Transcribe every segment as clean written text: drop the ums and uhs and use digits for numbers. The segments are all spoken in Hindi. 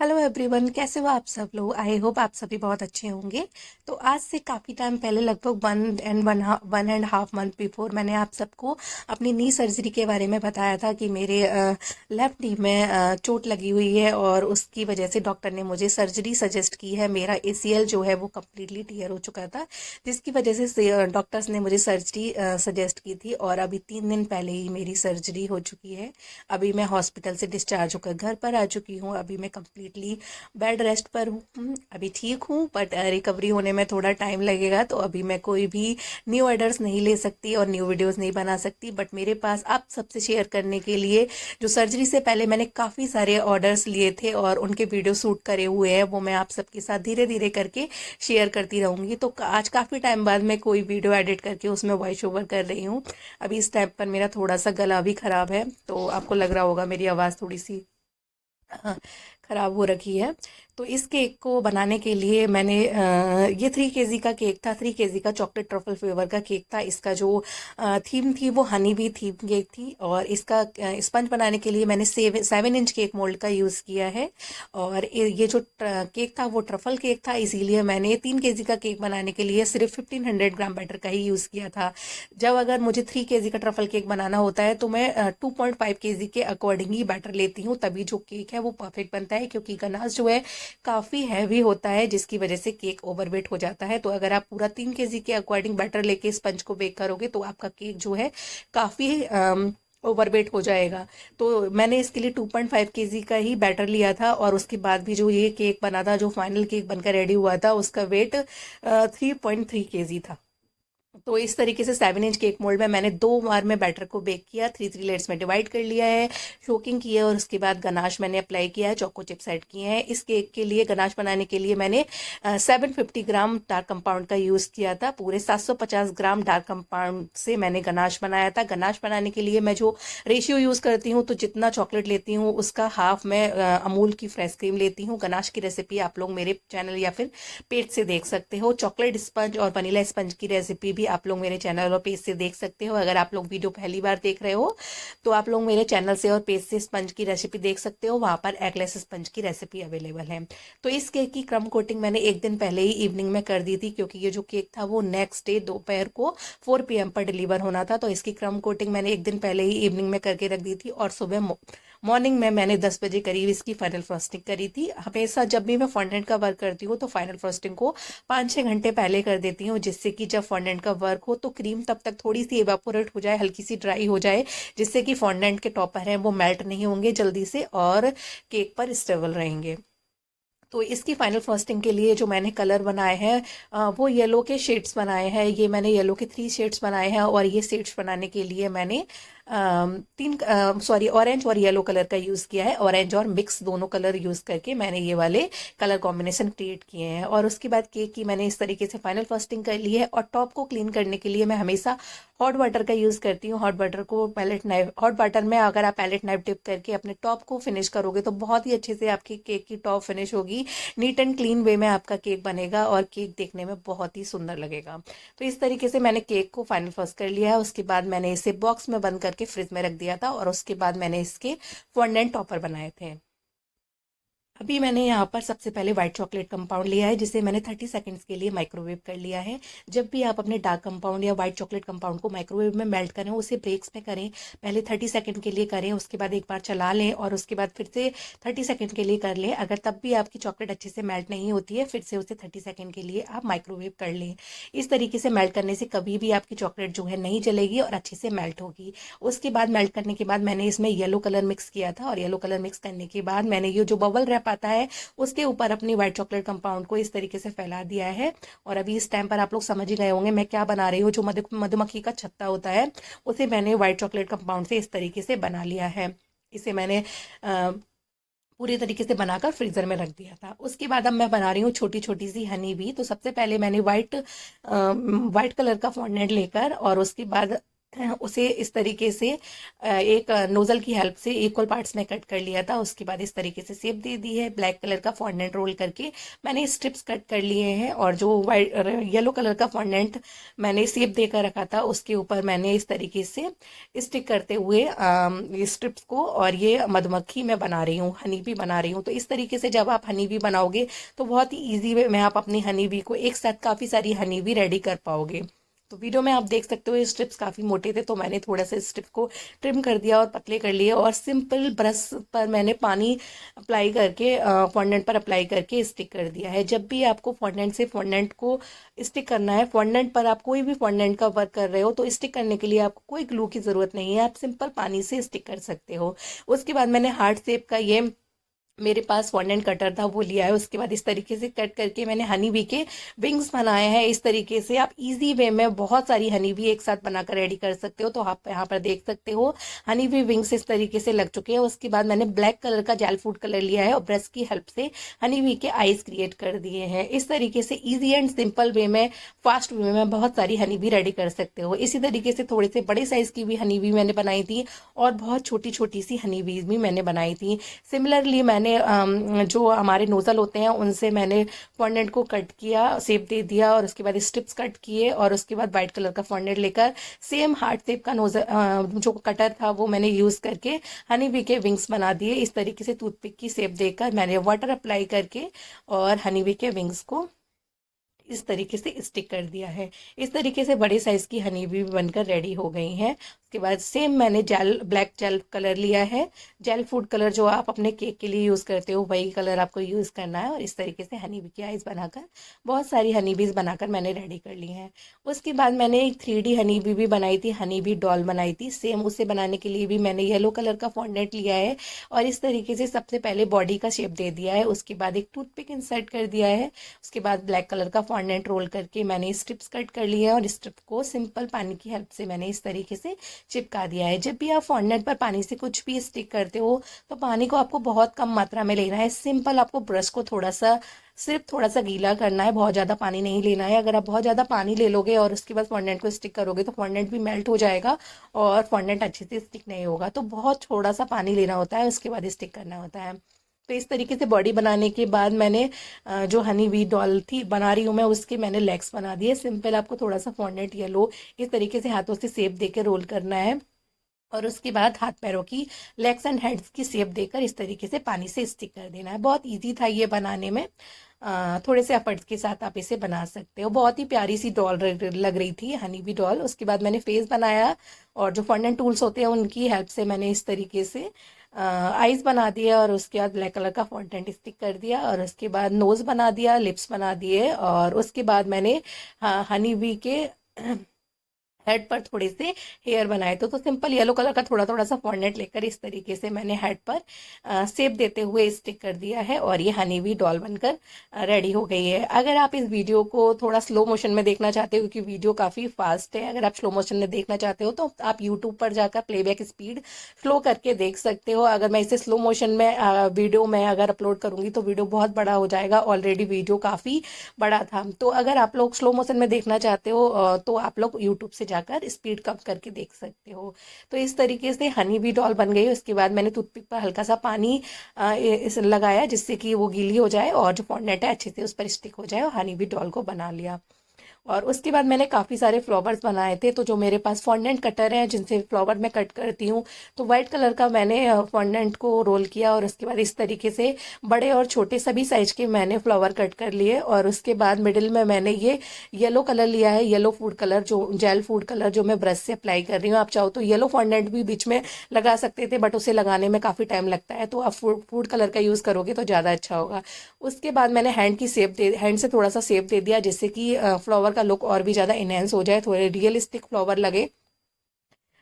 हेलो एवरीवन, कैसे हो आप सब लोग। आई होप आप सभी बहुत अच्छे होंगे। तो आज से काफ़ी टाइम पहले, लगभग one and half month before, मैंने आप सबको अपनी नी सर्जरी के बारे में बताया था कि मेरे लेफ्ट नी में चोट लगी हुई है और उसकी वजह से डॉक्टर ने मुझे सर्जरी सजेस्ट की है। मेरा एसीएल जो है वो कम्प्लीटली टीयर हो चुका था, जिसकी वजह से डॉक्टर्स ने मुझे सर्जरी सजेस्ट की थी और अभी 3 दिन पहले ही मेरी सर्जरी हो चुकी है। अभी मैं हॉस्पिटल से डिस्चार्ज होकर घर पर आ चुकी हूँ। अभी मैं कम्प्लीटली बेड रेस्ट पर हूँ। अभी ठीक हूँ, बट रिकवरी होने में थोड़ा टाइम लगेगा। तो अभी मैं कोई भी न्यू ऑर्डर्स नहीं ले सकती और न्यू वीडियोस नहीं बना सकती, बट मेरे पास आप सबसे शेयर करने के लिए जो सर्जरी से पहले मैंने काफ़ी सारे ऑर्डर्स लिए थे और उनके वीडियो शूट करे हुए हैं, वो मैं आप सबके साथ धीरे धीरे करके शेयर करती रहूँगी। तो आज काफ़ी टाइम बाद मैं कोई वीडियो एडिट करके उसमें वॉइस ओवर कर रही हूँ। अभी इस टाइम पर मेरा थोड़ा सा गला भी खराब है, तो आपको लग रहा होगा मेरी आवाज़ थोड़ी सी हाँ, खराब हो रखी है। तो इस केक को बनाने के लिए मैंने ये 3 केजी का केक था। 3 केजी का चॉकलेट ट्रफल फ्लेवर का केक था। इसका जो थीम थी वो हनी बी थीम केक थी और इसका स्पंज बनाने के लिए मैंने 7 इंच केक मोल्ड का यूज़ किया है। और ये जो केक था वो ट्रफल केक था, इसीलिए मैंने 3 केजी का केक बनाने के लिए सिर्फ 1500 ग्राम बैटर का ही यूज़ किया था। जब अगर मुझे 3 केजी का ट्रफल केक बनाना होता है तो मैं 2.5 केजी के अकॉर्डिंग ही बैटर लेती हूँ, तभी जो केक है वो परफेक्ट बनता है। क्योंकि गनाश जो है काफ़ी हैवी होता है, जिसकी वजह से केक ओवरवेट हो जाता है। तो अगर आप पूरा 3 केजी के अकॉर्डिंग बैटर लेके स्पंज को बेक करोगे तो आपका केक जो है काफ़ी ओवरवेट हो जाएगा। तो मैंने इसके लिए 2.5 केजी का ही बैटर लिया था और उसके बाद भी जो ये केक बना था, जो फाइनल केक बनकर रेडी हुआ था, उसका वेट 3.3 केजी था। तो इस तरीके से 7 इंच केक मोल्ड में मैंने 2 बार में बैटर को बेक किया, 3 3 लेयर्स में डिवाइड कर लिया है, शोकिंग की है और उसके बाद गनाश मैंने अप्लाई किया है, चोको चिप्स ऐड किए हैं। इस केक के लिए गनाश बनाने के लिए मैंने 750 ग्राम डार्क कंपाउंड का यूज़ किया था। पूरे 750 ग्राम डार्क कंपाउंड से मैंने गनाश बनाया था। गनाश बनाने के लिए मैं जो रेशियो यूज़ करती हूँ, तो जितना चॉकलेट लेती हूँ उसका हाफ मैं अमूल की फ्रेश क्रीम लेती हूँ। गनाश की रेसिपी आप लोग मेरे चैनल या फिर पेज से देख सकते हो। चॉकलेट स्पंज और वनीला स्पंज की रेसिपी भी आप लोग मेरे चैनल और पेज से देख सकते हो। अगर आप लोग वीडियो पहली बार देख रहे हो तो आप लोग मेरे चैनल से और पेज से स्पंज की रेसिपी देख सकते हो, वहाँ पर एगलेस स्पंज की रेसिपी अवेलेबल है। तो इस केक की क्रम कोटिंग मैंने एक दिन पहले ही इवनिंग में कर दी थी, क्योंकि ये जो केक था वो नेक्स्ट डे दोपहर को 4 PM पर डिलीवर होना था। तो इसकी क्रम कोटिंग मैंने एक दिन पहले ही इवनिंग में करके रख दी थी और सुबह मॉर्निंग में मैंने 10 बजे करीब इसकी फाइनल फ्रॉस्टिंग करी थी। हमेशा जब भी मैं फॉन्डेंट का वर्क करती हूँ तो फाइनल फ्रॉस्टिंग को 5 6 घंटे पहले कर देती हूँ, जिससे कि जब फॉन्डेंट का वर्क हो तो क्रीम तब तक थोड़ी सी इवेपोरेट हो जाए, हल्की सी ड्राई हो जाए, जिससे कि फॉन्डेंट के टॉपर हैं वो मेल्ट नहीं होंगे जल्दी से और केक पर स्टेबल रहेंगे। तो इसकी फाइनल फ्रॉस्टिंग के लिए जो मैंने कलर बनाए हैं, वो येलो के शेड्स बनाए हैं। ये मैंने येलो के 3 शेड्स बनाए हैं और ये शेड्स बनाने के लिए मैंने ऑरेंज और येलो कलर का यूज़ किया है। ऑरेंज और मिक्स दोनों कलर यूज़ करके मैंने ये वाले कलर कॉम्बिनेशन क्रिएट किए हैं। और उसके बाद केक की मैंने इस तरीके से फाइनल फ्रॉस्टिंग कर ली है। और टॉप को क्लीन करने के लिए मैं हमेशा हॉट वाटर का यूज़ करती हूँ। हॉट वाटर को पैलेट नाइफ हॉट वाटर में अगर आप पैलेट नाइफ डिप करके अपने टॉप को फिनिश करोगे तो बहुत ही अच्छे से आपकी केक की टॉप फिनिश होगी। नीट एंड क्लीन वे में आपका केक बनेगा और केक देखने में बहुत ही सुंदर लगेगा। तो इस तरीके से मैंने केक को फाइनल फर्स्ट कर लिया है। उसके बाद मैंने इसे बॉक्स में बंद करके फ्रिज में रख दिया था और उसके बाद मैंने इसके फॉन्डेंट टॉपर बनाए थे। अभी मैंने यहाँ पर सबसे पहले व्हाइट चॉकलेट कंपाउंड लिया है, जिसे मैंने 30 सेकंड्स के लिए माइक्रोवेव कर लिया है। जब भी आप अपने डार्क कंपाउंड या व्हाइट चॉकलेट कंपाउंड को माइक्रोवेव में मेल्ट करें, उसे ब्रेक्स में करें। पहले 30 सेकंड के लिए करें, उसके बाद एक बार चला लें और उसके बाद फिर से 30 सेकंड के लिए कर लें। अगर तब भी आपकी चॉकलेट अच्छे से मेल्ट नहीं होती है, फिर से उसे 30 सेकंड के लिए आप माइक्रोवेव कर लें। इस तरीके से मेल्ट करने से कभी भी आपकी चॉकलेट जो है नहीं जलेगी और अच्छे से मेल्ट होगी। उसके बाद मेल्ट करने के बाद मैंने इसमें येलो कलर मिक्स किया था और येलो कलर मिक्स करने के बाद मैंने ये जो बबल रैप आता है उसके ऊपर अपनी व्हाइट चॉकलेट कंपाउंड को इस तरीके से फैला दिया है। और अभी इस टाइम पर आप लोग समझ ही गए होंगे मैं क्या बना रही हूँ। जो मधुमक्खी का छत्ता होता है, उसे मैंने व्हाइट चॉकलेट कंपाउंड से इस तरीके से बना लिया है। इसे मैंने पूरी तरीके से बनाकर फ्रीजर में रख दिया था। उसके बाद अब मैं बना रही हूँ छोटी छोटी सी हनी भी। तो सबसे पहले मैंने व्हाइट कलर का फॉन्डेंट लेकर और उसके बाद उसे इस तरीके से एक नोज़ल की हेल्प से इक्वल पार्ट्स में कट कर लिया था। उसके बाद इस तरीके से शेप दे दी है। ब्लैक कलर का फॉन्डेंट रोल करके मैंने स्ट्रिप्स कट कर लिए हैं, और जो वाइट येलो कलर का फॉन्डेंट मैंने शेप देकर रखा था उसके ऊपर मैंने इस तरीके से स्टिक करते हुए ये स्ट्रिप्स को, और ये मधुमक्खी मैं बना रही हूँ, हनी बी बना रही हूँ। तो इस तरीके से जब आप हनी बी बनाओगे तो बहुत ही ईजी वे में आप अपनी हनी बी को एक साथ काफ़ी सारी हनी बी रेडी कर पाओगे। तो वीडियो में आप देख सकते हो ये स्ट्रिप्स काफ़ी मोटे थे, तो मैंने थोड़ा सा स्ट्रिप को ट्रिम कर दिया और पतले कर लिए, और सिंपल ब्रश पर मैंने पानी अप्लाई करके फॉन्डेंट पर अप्लाई करके स्टिक कर दिया है। जब भी आपको फॉन्डेंट से फॉन्डेंट को स्टिक करना है, फॉन्डेंट पर आप कोई भी फॉन्डेंट का वर्क कर रहे हो तो स्टिक करने के लिए आपको कोई ग्लू की ज़रूरत नहीं है, आप सिंपल पानी से स्टिक कर सकते हो। उसके बाद मैंने हार्ट शेप का ये मेरे पास फॉन्डेंट कटर था वो लिया है। उसके बाद इस तरीके से कट करके मैंने हनी बी के विंग्स बनाए हैं। इस तरीके से आप इजी वे में बहुत सारी हनी बी एक साथ बनाकर रेडी कर सकते हो। तो आप यहाँ पर देख सकते हो हनी बी विंग्स इस तरीके से लग चुके हैं। उसके बाद मैंने ब्लैक कलर का जेल फूड कलर लिया है और ब्रश की हेल्प से हनी बी के आईज क्रिएट कर दिए हैं। इस तरीके से ईजी एंड सिंपल वे में, फास्ट वे में बहुत सारी हनी बी रेडी कर सकते हो। इसी तरीके से थोड़े से बड़े साइज की भी हनी बी मैंने बनाई थी, और बहुत छोटी छोटी सी हनी बीज भी मैंने बनाई थी। सिमिलरली मैंने जो हमारे नोज़ल होते हैं उनसे मैंने फॉन्डेंट को कट किया, शेप दे दिया, और उसके बाद स्ट्रिप्स कट किए, और उसके बाद वाइट कलर का फॉन्डेंट लेकर सेम हार्ट शेप का नोज़ल जो कटर था वो मैंने यूज़ करके हनी बी के विंग्स बना दिए। इस तरीके से टूथपिक की शेप देकर मैंने वाटर अप्लाई करके और हनी बी के विंग्स को इस तरीके से स्टिक कर दिया है। इस तरीके से बड़े साइज की हनी बी बनकर रेडी हो गई हैं। उसके बाद सेम मैंने ब्लैक जेल कलर लिया है। जेल फूड कलर जो आप अपने केक के लिए यूज़ करते हो वही कलर आपको यूज़ करना है, और इस तरीके से हनी बी की आइज बनाकर बहुत सारी हनी बीज बनाकर मैंने रेडी कर ली हैं। उसके बाद मैंने एक 3D हनी बी भी बनाई थी, हनी बी डॉल बनाई थी। सेम उसे बनाने के लिए भी मैंने येलो कलर का फॉन्डेंट लिया है, और इस तरीके से सबसे पहले बॉडी का शेप दे दिया है। उसके बाद एक टूथपिक इंसर्ट कर दिया है। उसके बाद ब्लैक कलर का फॉन्डेंट रोल करके मैंने स्ट्रिप्स कट कर लिए हैं, और स्ट्रिप को सिंपल पानी की हेल्प से मैंने इस तरीके से चिपका दिया है। जब भी आप फॉन्डेंट पर पानी से कुछ भी स्टिक करते हो तो पानी को आपको बहुत कम मात्रा में लेना है। सिंपल आपको ब्रश को सिर्फ थोड़ा सा गीला करना है, बहुत ज़्यादा पानी नहीं लेना है। अगर आप बहुत ज़्यादा पानी ले लोगे और उसके बाद फॉन्डेंट को स्टिक करोगे तो फॉन्डेंट भी मेल्ट हो जाएगा और फॉन्डेंट अच्छे से स्टिक नहीं होगा। तो बहुत थोड़ा सा पानी लेना होता है, उसके बाद स्टिक करना होता है। तो इस तरीके से बॉडी बनाने के बाद मैंने जो हनी बी डॉल थी बना रही हूँ मैं, उसके मैंने लेग्स बना दिए। सिंपल आपको थोड़ा सा फॉन्डेंट येलो इस तरीके से हाथों से शेप देकर रोल करना है, और उसके बाद हाथ पैरों की लेग्स एंड हैंड्स की शेप देकर इस तरीके से पानी से स्टिक कर देना है। बहुत इजी था ये बनाने में। थोड़े से एफर्ट्स के साथ आप इसे बना सकते हो। बहुत ही प्यारी सी डॉल लग रही थी हनी बी डॉल। उसके बाद मैंने फेस बनाया, और जो फॉन्डेंट टूल्स होते हैं उनकी हेल्प से मैंने इस तरीके से आईज बना दिया, और उसके बाद ब्लैक कलर का फॉन्टेंट स्टिक कर दिया, और उसके बाद नोज़ बना दिया, लिप्स बना दिए, और उसके बाद मैंने हनी बी के हेड पर थोड़े से हेयर बनाए। तो सिंपल येलो कलर का थोड़ा थोड़ा सा फॉन्डेंट लेकर इस तरीके से मैंने हेड पर शेप देते हुए स्टिक कर दिया है, और ये हनी बी डॉल बनकर रेडी हो गई है। अगर आप इस वीडियो को थोड़ा स्लो मोशन में देखना चाहते हो, क्योंकि वीडियो काफ़ी फास्ट है, अगर आप स्लो मोशन में देखना चाहते हो तो आप यूट्यूब पर जाकर प्लेबैक स्पीड स्लो करके देख सकते हो। अगर मैं इसे स्लो मोशन में वीडियो में अगर अपलोड करूँगी तो वीडियो बहुत बड़ा हो जाएगा। ऑलरेडी वीडियो काफ़ी बड़ा था। तो अगर आप लोग स्लो मोशन में देखना चाहते हो तो आप लोग यूट्यूब से जाकर स्पीड कम करके देख सकते हो। तो इस तरीके से हनी बी डॉल बन गई। उसके बाद मैंने टूथपिक पर हल्का सा पानी इस लगाया, जिससे कि वो गीली हो जाए और जो फॉन्डेंट है अच्छे से उस पर स्टिक हो जाए, और हनी बी डॉल को बना लिया। और उसके बाद मैंने काफ़ी सारे फ्लावर्स बनाए थे। तो जो मेरे पास फॉन्डेंट कटर है जिनसे फ्लावर मैं कट करती हूँ, तो वाइट कलर का मैंने फॉन्डेंट को रोल किया, और उसके बाद इस तरीके से बड़े और छोटे सभी साइज के मैंने फ्लावर कट कर लिए। और उसके बाद मिडिल में मैंने ये येलो कलर लिया है, येलो फूड कलर, जो जेल फूड कलर जो मैं ब्रश से अप्लाई कर रही हूँ। आप चाहो तो येलो फॉन्डेंट भी बीच में लगा सकते थे, बट उसे लगाने में काफ़ी टाइम लगता है, तो आप फूड कलर का यूज़ करोगे तो ज़्यादा अच्छा होगा। उसके बाद मैंने हैंड से थोड़ा सा शेप दे दिया, जिससे कि फ्लावर का लुक और भी ज़्यादा इनहेंस हो जाए, थोड़े रियलिस्टिक फ्लावर लगे।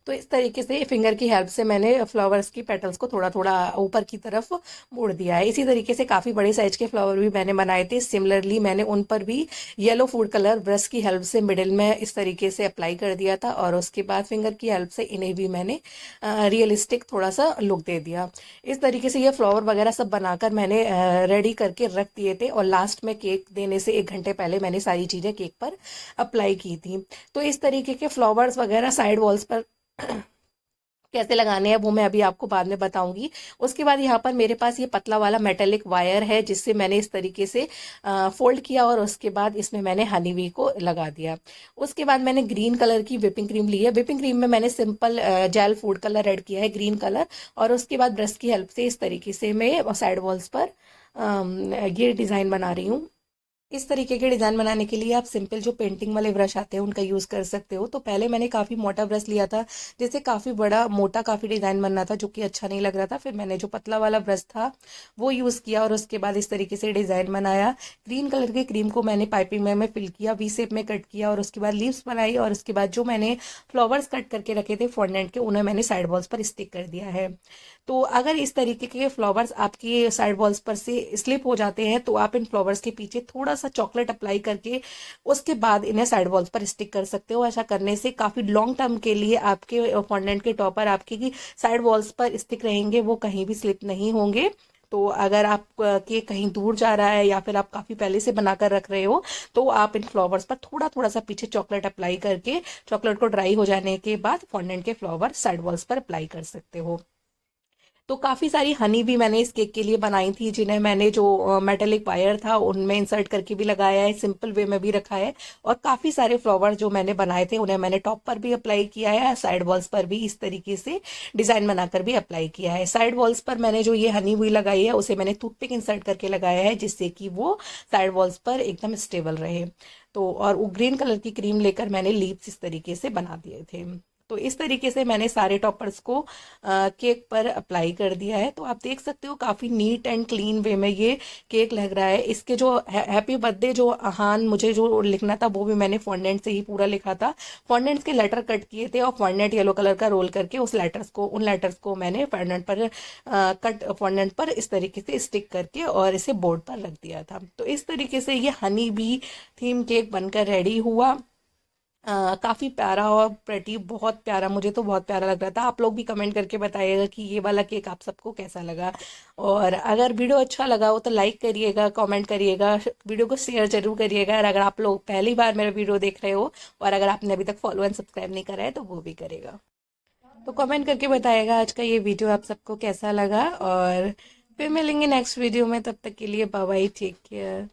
तो इस तरीके से फिंगर की हेल्प से मैंने फ्लावर्स की पेटल्स को थोड़ा थोड़ा ऊपर की तरफ मोड़ दिया है। इसी तरीके से काफ़ी बड़े साइज के फ्लावर भी मैंने बनाए थे। सिमिलरली मैंने उन पर भी येलो फूड कलर ब्रश की हेल्प से मिडिल में इस तरीके से अप्लाई कर दिया था, और उसके बाद फिंगर की हेल्प से इन्हें भी मैंने रियलिस्टिक थोड़ा सा लुक दे दिया। इस तरीके से ये फ्लावर वगैरह सब बनाकर मैंने रेडी करके रख दिए थे, और लास्ट में केक देने से 1 घंटे पहले मैंने सारी चीज़ें केक पर अप्लाई की थी। तो इस तरीके के फ्लावर्स वगैरह साइड वॉल्स पर कैसे लगाने हैं वो मैं अभी आपको बाद में बताऊंगी। उसके बाद यहाँ पर मेरे पास ये पतला वाला मेटेलिक वायर है, जिससे मैंने इस तरीके से फोल्ड किया और उसके बाद इसमें मैंने हनी वी को लगा दिया। उसके बाद मैंने ग्रीन कलर की व्हिपिंग क्रीम ली है। व्हिपिंग क्रीम में मैंने simple gel food colour add किया है, ग्रीन कलर। और उसके बाद ब्रश की हेल्प से इस तरीके से मैं साइड वॉल्स पर ये डिज़ाइन बना रही हूँ। इस तरीके के डिज़ाइन बनाने के लिए आप सिंपल जो पेंटिंग वाले ब्रश आते हैं उनका यूज़ कर सकते हो। तो पहले मैंने काफ़ी मोटा ब्रश लिया था, जिससे काफ़ी बड़ा मोटा काफ़ी डिज़ाइन बनना था, जो कि अच्छा नहीं लग रहा था। फिर मैंने जो पतला वाला ब्रश था वो यूज़ किया और उसके बाद इस तरीके से डिज़ाइन बनाया। ग्रीन कलर के क्रीम को मैंने पाइपिंग में फिल किया, वी शेप में कट किया और उसके बाद लीव्स बनाई। और उसके बाद जो मैंने फ्लावर्स कट करके रखे थे फॉन्डेंट के, उन्हें मैंने साइड वॉल्स पर स्टिक कर दिया है। तो अगर इस तरीके के फ्लावर्स आपकी साइड वॉल्स पर से स्लिप हो जाते हैं, तो आप इन फ्लावर्स के पीछे थोड़ा सा चॉकलेट अप्लाई करके उसके बाद इन्हें साइड वॉल्स पर स्टिक कर सकते हो। ऐसा करने से काफ़ी लॉन्ग टर्म के लिए आपके फॉन्डेंट के टॉपर आपकी साइड वॉल्स पर स्टिक रहेंगे, वो कहीं भी स्लिप नहीं होंगे। तो अगर आप के कहीं दूर जा रहा है या फिर आप काफ़ी पहले से बनाकर रख रहे हो, तो आप इन फ्लावर्स पर थोड़ा थोड़ा सा पीछे चॉकलेट अप्लाई करके, चॉकलेट को ड्राई हो जाने के बाद फॉन्डेंट के फ्लावर साइड वॉल्स पर अप्लाई कर सकते हो। तो काफ़ी सारी हनी भी मैंने इस केक के लिए बनाई थी, जिन्हें मैंने जो मेटेलिक वायर था उनमें इंसर्ट करके भी लगाया है, सिंपल वे में भी रखा है। और काफ़ी सारे फ्लावर जो मैंने बनाए थे उन्हें मैंने टॉप पर भी अप्लाई किया है, साइड वॉल्स पर भी इस तरीके से डिज़ाइन बनाकर भी अप्लाई किया है। साइड वॉल्स पर मैंने जो ये हनी हुई लगाई है उसे मैंने टूथपिक इंसर्ट करके लगाया है, जिससे कि वो साइड वॉल्स पर एकदम स्टेबल रहे। तो और वो ग्रीन कलर की क्रीम लेकर मैंने लीव्स इस तरीके से बना दिए थे। तो इस तरीके से मैंने सारे टॉपर्स को केक पर अप्लाई कर दिया है। तो आप देख सकते हो काफ़ी नीट एंड क्लीन वे में ये केक लग रहा है। इसके जो हैप्पी बर्थडे जो आहान मुझे जो लिखना था वो भी मैंने फॉन्डेंट से ही पूरा लिखा था। फॉन्डेंट्स के लेटर कट किए थे और फॉन्डेंट येलो कलर का रोल करके उन लेटर्स को मैंने फॉन्डेंट पर कट फॉन्डेंट पर इस तरीके से स्टिक करके और इसे बोर्ड पर रख दिया था। तो इस तरीके से ये हनी बी थीम केक बनकर रेडी हुआ। काफ़ी प्यारा और प्रेटी, बहुत प्यारा, मुझे तो बहुत प्यारा लग रहा था। आप लोग भी कमेंट करके बताइएगा कि ये वाला केक आप सबको कैसा लगा। और अगर वीडियो अच्छा लगा हो तो लाइक करिएगा, कमेंट करिएगा, वीडियो को शेयर जरूर करिएगा। और अगर आप लोग पहली बार मेरा वीडियो देख रहे हो और अगर आपने अभी तक फॉलो एंड सब्सक्राइब नहीं करा है तो वो भी करेगा। तो कमेंट करके बताइएगा आज का ये वीडियो आप सबको कैसा लगा। और फिर मिलेंगे नेक्स्ट वीडियो में, तब तक के लिए बाय बाय, टेक केयर।